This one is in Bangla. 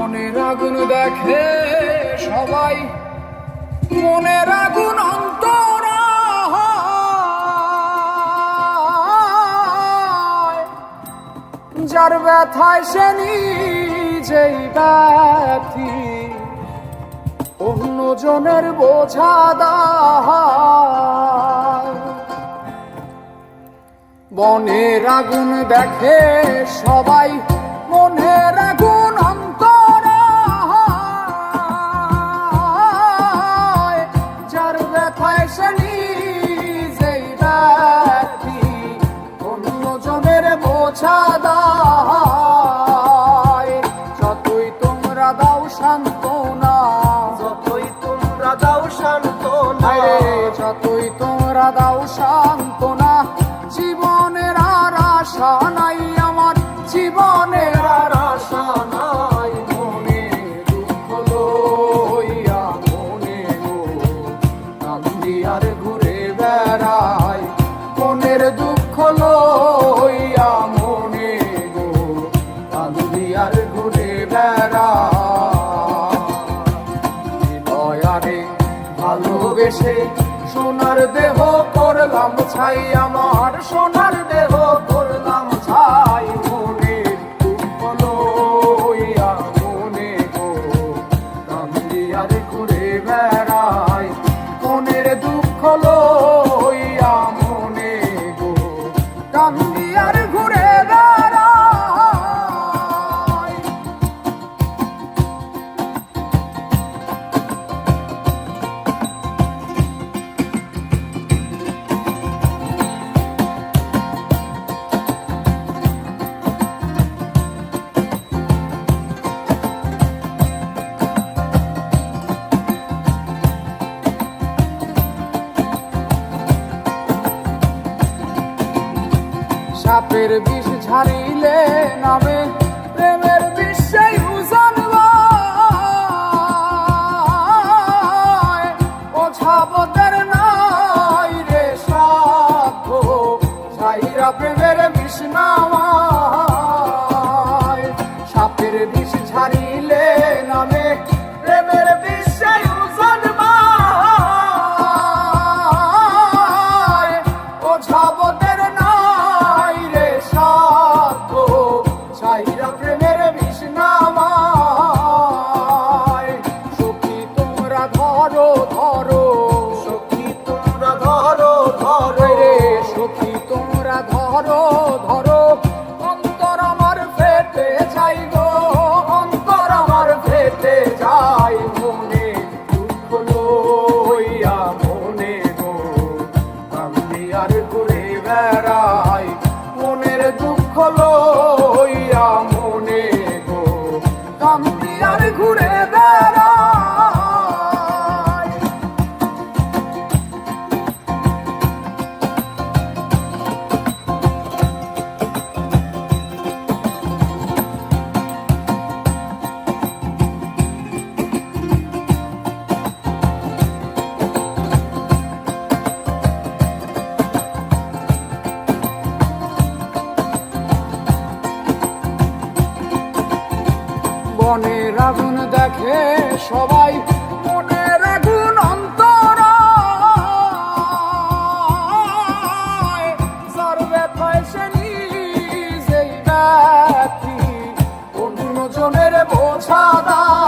মনের আগুন দেখে সবাই, মনের আগুন অন্তরায়, যার ব্যথায় সে নিজেই ব্যথী, অন্যজনের বোঝা দায়। মনের আগুন দেখে সবাই, মনের আগুন অন্তরায়, যার ব্যথায় সে নিজেই ব্যথী, অন্যজনের বোঝা দায়। যতই তোমরা দাও সান্ত্বনা, যতই তোমরা দাও সান্ত্বনা, যতই তোমরা দাও সান্ত্বনা, জীবনের আর আশা নাই আমার, জীবনের আর আশা নাই। মনে দুঃখ লইয়া মনে গো কান্দি আর ঘুরে বেড়াই, মনের দুঃখ লইয়া মনে গো কান্দি আর ঘুরে বেড়াই। হৃদয়ারে ভালোবেসে সোনার দেহ করলাম ছাই, আমার সোনার দেহ করলাম ছাই। মনের দুঃখ লইয়া মনে গো কান্দি আর ঘুরে বেড়াই, মনের দুঃখ লইয়া মনে গো কান্দি আর ঘুরে বেড়াই। সাপের বিষ ঝাড়িলে নামে প্রেমের বিষে উজান বায়, ওঝাবতের নাই রে সাধ্য, ছাইরা প্রেমের বিষ নামায়। সাপের বিষ ঝাড়িলে নামে প্রেমের বিষে উজান বায়, ওঝাবতের ছাইরা প্রেমের বিষ নামায়। সখী তোমরা ধরো ধরো, সখী তোমরা ধরো ধরো, সখী তোমরা ধরো ধরো, অন্তর আমার ফেটে যাই গো, অন্তর আমার ফেটে যাই। মনে দুঃখ লইয়া মনে গো কান্দি আর ঘুরে বেড়াই, মনের দুঃখ লইয়া মনে গো কান্দি আর ঘুরে বেড়াই। মনের আগুন দেখে সবাই, মনের আগুন অন্তরায়, যার ব্যথায় সে নিজেই ব্যথী, অন্যজনের বোঝা দায়।